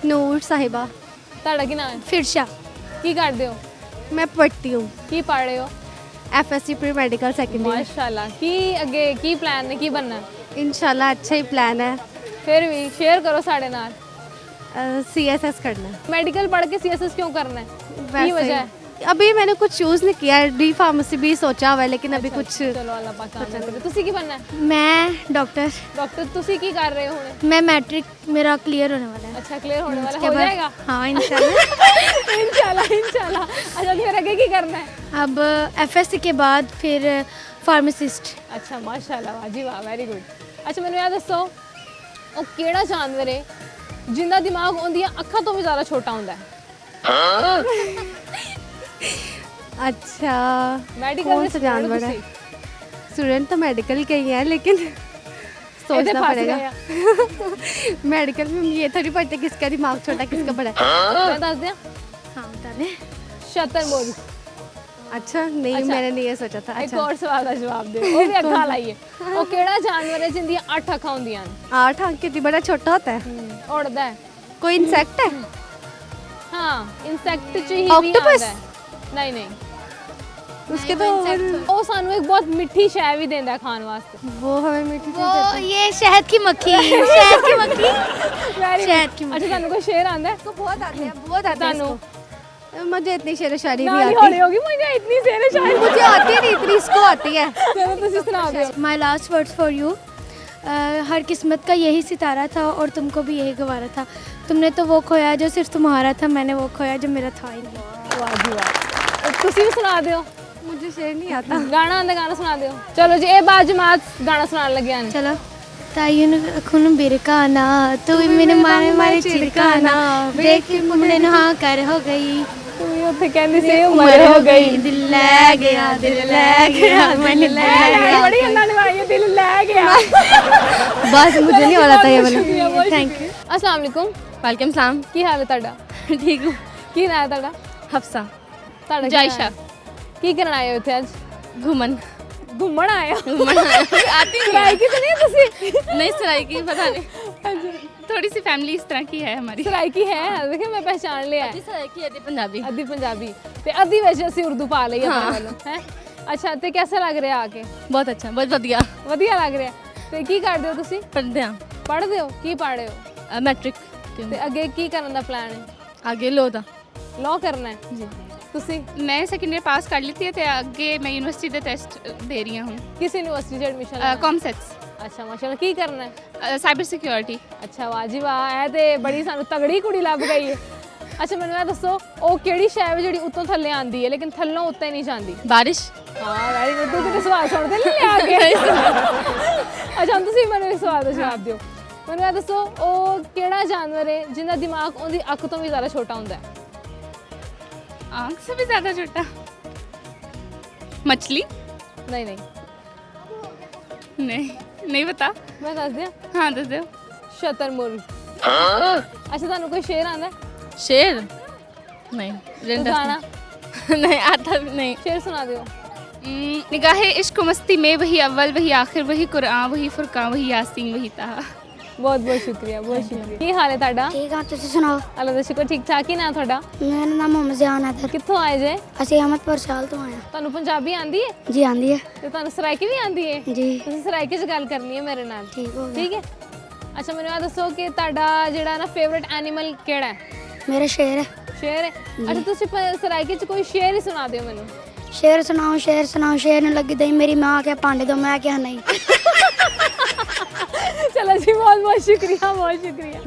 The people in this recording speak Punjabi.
ਨੂਰ ਸਾਹਿਬਾ। ਤੁਹਾਡਾ ਕੀ ਨਾਮ ਹੈ? ਫਿਰਸ਼ਾ। ਕੀ ਕਰਦੇ ਹੋ? मैं पढ़ती हूँ ਕੀ ਪੜ੍ਹ ਰਹੇ ਹੋ? FSC pre medical second year. ਮਾਸ਼ਾਅੱਲਾ। ਕੀ ਅੱਗੇ ਕੀ ਪਲਾਨ ਨੇ, ਕੀ बनना है? इंशाल्लाह अच्छा ही प्लान है। ਫਿਰ ਵੀ ਸ਼ੇਅਰ ਕਰੋ ਸਾਡੇ ਨਾਲ। CSS करना है। ਮੈਡੀਕਲ ਪੜ੍ਹ ਕੇ CSS क्यों करना है? ਕੀ वैसे वजह है? अभी मैंने कुछ चूज़ नहीं किया है, डी फार्मेसी भी सोचा हुआ है लेकिन अभी कुछ। ਚਲੋ ਅੱਲਾਹ ਪਾਕ ਆਮੀਨ ਕਰੇ। ਤੁਸੀਂ ਕੀ बनना है? मैं डॉक्टर। ਡਾਕਟਰ। ਤੁਸੀਂ ਕੀ ਕਰ ਰਹੇ ਹੋ ਹੁਣ? मैं मैट्रिक मेरा क्लियर होने वाला है। अच्छा क्लियर होने वाला उसके हो बाद- जाएगा हाँ इंशाल्लाह। इंशाल्लाह इंशाल्लाह। अच्छा फिर आगे की करना है? अब FSC के बाद फिर फार्मासिस्ट। अच्छा माशाल्लाह, वाह जी वाह, वेरी गुड। अच्छा ਮੈਨੂੰ ਇਹ ਦੱਸੋ, ਉਹ ਕਿਹੜਾ ਜਾਨਵਰ ਹੈ ਜਿੰਦਾ ਦਿਮਾਗ ਉਹਦੀਆਂ ਅੱਖਾਂ ਤੋਂ ਵੀ ਜ਼ਿਆਦਾ ਛੋਟਾ ਹੁੰਦਾ ਹੈ? अच्छा ਮੈਡੀਕਲ कौन सा जानवर है? स्टूडेंट तो मेडिकल के ही है लेकिन सोचना पड़ेगा। मेडिकल में ये थोड़ी पता किसका दिमाग छोटा किसका बड़ा है। मैं ਦੱਸ ਦਿਆਂ, हाँ बता दें। ਸ਼ਤਰਮੁਰਗ। अच्छा नहीं अच्छा। मैंने नहीं ये सोचा था। ਇੱਕ अच्छा ਹੋਰ ਸਵਾਲ ਦਾ ਜਵਾਬ ਦਿਓ। ਉਹ ਵੀ ਅੱਖਾਂ ਲਾਈਏ। ਉਹ ਕਿਹੜਾ ਜਾਨਵਰ ਹੈ ਜਿੰਦੀਆਂ 8 ਅੱਖਾਂ ਹੁੰਦੀਆਂ ਨੇ? 8 आंख कितनी बड़ा छोटा होता है? ਉੜਦਾ ਹੈ। कोई इंसेक्ट है? ਹਾਂ ਇਨਸੈਕਟ ਚ ਹੀ ਵੀ Octopus? ਆਉਂਦਾ ਹੈ। नहीं नहीं, उसके तो ਉਹ ਸਾਨੂੰ ਇੱਕ ਬਹੁਤ ਮਿੱਠੀ ਸ਼ੈ ਵੀ ਦਿੰਦਾ ਖਾਣ ਵਾਸਤੇ। वो हमें मीठी चीज़ वो देता है। ये शहद की मक्खी। शहद की मक्खी। Very ਸ਼ਹਿਦ good। ਕੀ ਅੱਛਾ ਤੁਹਾਨੂੰ ਕੋਈ ਸ਼ੇਰ ਆਂਦਾ ਹੈ? इसको बहुत आते हैं, बहुत आते हैं तानू। इसको। मुझे इतनी शेर शायरी ਨਾਲ ਹੀ नहीं ਹੌਲੀ आती। ਹੋ ਗਈ, मुझे इतनी शेर शायरी। मुझे आती नहीं इतनी, इसको आती है। चलो ਤੁਸੀਂ ਸੁਣਾ ਦਿਓ। My last words for you. हर किस्मत का यही सितारा था और तुमको भी यही गवारा था। तुमने तो वो खोया जो सिर्फ तुम्हारा था, मैंने वो खोया जो मेरा था ही नहीं। ਵਾਹ ਜੀ ਵਾਹ। ਤੁਸੀਂ ਵੀ ਸੁਣਾ ਦਿਓ। मुझे शेर नहीं आता। ਗਾਣਾ ਆਂਦਾ, ਗਾਣਾ ਸੁਣਾ ਦਿਓ। ਚਲੋ ਜੀ, ਇਹ ਬਾਤ ਜਮਾਤ ਗਾਣਾ ਸੁਣਾਉਣ ਲੱਗਿਆ ਨੇ। चलो तायुन खून बिरकाना तू मेरे मारे मारे चिरकाना देख के मुंडे नु हाँ कर हो गई। ਤੂੰ ਵੀ ਉੱਥੇ ਕਹਿੰਦੀ ਸੀ ਉਮਰ ਹੋ ਗਈ। दिल ले गया दिल ले गया मन ले गया। ਬੜੀ ਅੰਨਾ ਨਿਭਾਈ ਹੈ, ਦਿਲ ਲੈ ਗਿਆ। बस मुझे नहीं वाला था ये वाला। Thank you. अस्सलाम वालेकुम। वालेकुम सलाम। ਕੀ ਹਾਲ ਹੈ ਤੁਹਾਡਾ? ठीक हूँ। ਕੀ ਨਾਂ ਹੈ ਤੁਹਾਡਾ? हफ्सा। ਤੁਹਾਡਾ ਕੀ जायशा। ਨਾਂ ਹੈ? ਕੀ ਕਰਨ ਆਏ ਹੋ ਇੱਥੇ ਅੱਜ? घुमन। ਘੁੰਮਣ ਆਏ ਹੋ? आती ਸਰਾਈ ਕੀ ਤਾਂ ਨਹੀਂ ਤੁਸੀਂ? नहीं सराय की पता नहीं। थोड़ी सी फैमिली इस तरह की है हमारी। ਸਰਾਈ ਕੀ ਹੈ? ਦੇਖੇ ਮੈਂ ਪਹਿਚਾਨ ਲਿਆ ਹੈ। सराय की आती पंजाबी। ਅੱਧੀ ਪੰਜਾਬੀ ਤੇ ਅੱਧੀ ਵਿੱਚ ਅਸੀਂ ਉਰਦੂ ਪਾ ਲਈ ਆਪਣੇ ਵੱਲੋਂ ਹੈ। ਅੱਛਾ ਤੇ ਕਿਹਦਾ ਲੱਗ ਰਿਹਾ ਆ ਕੇ? बहुत अच्छा, बहुत बढ़िया। ਵਧੀਆ ਲੱਗ ਰਿਹਾ। ਤੇ ਕੀ ਕਰਦੇ ਹੋ ਤੁਸੀਂ? पढ़ते हैं ਪੜ੍ਹਦੇ ਹੋ? ਕੀ ਪੜ੍ਹ ਰਹੇ ਹੋ? मैट्रिक। ਤੇ ਅੱਗੇ ਕੀ ਕਰਨ ਦਾ ਪਲਾਨ ਹੈ? आगे लो था ਲਾਅ ਕਰਨਾ ਹੈ जी। ਤੁਸੀਂ? मैं सेकेंड ईयर पास कर ली थी ते अगे मैं यूनिवर्सिटी के टेस्ट दे रही हूँ ਕਿਸ ਯੂਨੀਵਰਸਿਟੀ 'ਚ ਐਡਮਿਸ਼ਨ ਲੈਣਾ? कॉमसेट्स ਅੱਛਾ ਮਾਸ਼ਾਅੱਲਾ। ਕੀ ਕਰਨਾ ਹੈ? Cyber security. ਅੱਛਾ ਵਾਹ ਜੀ ਵਾਹ, ਇਹ ਤੇ ਬੜੀ ਸਾਨੂੰ ਤਗੜੀ ਕੁੜੀ ਲੱਭ ਗਈ ਹੈ। ਅੱਛਾ ਮੈਨੂੰ ਇਹ ਦੱਸੋ, ਉਹ ਕਿਹੜੀ ਸ਼ੈ ਹੈ ਜਿਹੜੀ ਉੱਤੋਂ ਥੱਲੇ ਆਂਦੀ ਹੈ ਲੇਕਿਨ ਥੱਲੋਂ ਉੱਤੇ ਨਹੀਂ ਜਾਂਦੀ? बारिश। ਹਾਂ ਵੈਰੀ ਗੁੱਡ। ਤੂੰ ਕਿਤੇ ਸਵਾਲ ਸੁਣਦੇ ਨਹੀਂ ਲਿਆ ਕੇ? ਅੱਛਾ ਹੁਣ ਤੁਸੀਂ ਮੈਨੂੰ ਇੱਕ ਸਵਾਲ ਦਾ ਜਵਾਬ ਦਿਓ। ਮੈਨੂੰ ਇਹ ਦੱਸੋ, ਉਹ ਕਿਹੜਾ ਜਾਨਵਰ ਹੈ ਜਿਹਦਾ ਦਿਮਾਗ ਉਹਦੀ ਅੱਖ ਤੋਂ ਵੀ ਜ਼ਿਆਦਾ ਛੋਟਾ ਹੁੰਦਾ ਹੈ? आँख से भी ज़्यादा छोटा। मछली। ਨਹੀਂ ਨਹੀਂ, नहीं नहीं पता। ਮੈਂ ਦੱਸ ਦਿਆਂ, हाँ दस दो। ਸ਼ਤਰਮੁਰਗ। ਅੱਛਾ ਤੁਹਾਨੂੰ ਕੋਈ ਸ਼ੇਰ ਆਂਦਾ? शेर नहीं। ਗਾਣਾ नहीं आता भी नहीं। ਸ਼ੇਰ ਸੁਣਾ ਦਿਓ। निगाहे इश्क मस्ती में वही अव्वल वही आखिर वही कुरान वही फुरकान वही यासीन वही ताहा। ਬਹੁਤ ਬਹੁਤ ਸ਼ੁਕਰੀਆ, ਬਹੁਤ ਸ਼ੁਕਰੀਆ। ਕੀ ਹਾਲ ਹੈ ਤੁਹਾਡਾ? ठीक है तुम सुनाओ। ਅੱਲਾ ਦਾ ਸ਼ੁਕਰ, ਠੀਕ ਠਾਕ ਹੀ ਨਾ ਤੁਹਾਡਾ? मेरा नाम मोहम्मद जियान है। ਕਿੱਥੋਂ ਆਏ ਜੇ? ਅਸੀਂ ਅਹਿਮਦਪੁਰ ਸਾਲ ਤੋਂ ਆਏ ਤੁਹਾਨੂੰ ਪੰਜਾਬੀ ਆਂਦੀ ਹੈ ਹਾਂ। ਜੀ ਆਂਦੀ ਹੈ ਤੇ ਤੁਹਾਨੂੰ ਸਰਾਇਕੀ ਵੀ ਆਂਦੀ ਹੈ? ਜੀ। ਤੁਸੀਂ ਸਰਾਇਕੀ 'ਚ ਗੱਲ ਕਰਨੀ ਹੈ ਮੇਰੇ ਨਾਲ, ਠੀਕ ਹੋ ਗਿਆ। ਠੀਕ ਹੈ? ਅੱਛਾ ਮੈਨੂੰ ਇਹ ਦੱਸੋ ਕਿ ਤੁਹਾਡਾ ਜਿਹੜਾ ਨਾ ਫੇਵਰਿਟ ਐਨੀਮਲ ਕਿਹੜਾ ਹੈ? ਮੇਰਾ ਸ਼ੇਰ ਹੈ। ਸ਼ੇਰ ਹੈ? ਅੱਛਾ ਤੁਸੀਂ ਸਰਾਇਕੀ 'ਚ ਕੋਈ ਸ਼ੇਰ ਹੀ ਸੁਣਾ ਦਿਓ ਮੈਨੂੰ। ਸ਼ੇਰ ਸੁਣਾਓ ਸ਼ੇਰ ਸੁਣਾਓ ਸ਼ੇਰ ਨੂੰ ਲੱਗੀ ਦਈ ਮੇਰੀ ਮਾਂ ਕਿਹਾ ਭਾਂਡੇ ਦੋ ਮੈਂ ਕਿਹਾ ਨਹੀਂ। ਚਲੋ ਜੀ, ਬਹੁਤ ਬਹੁਤ ਸ਼ੁਕਰੀਆ, ਬਹੁਤ ਸ਼ੁਕਰੀਆ।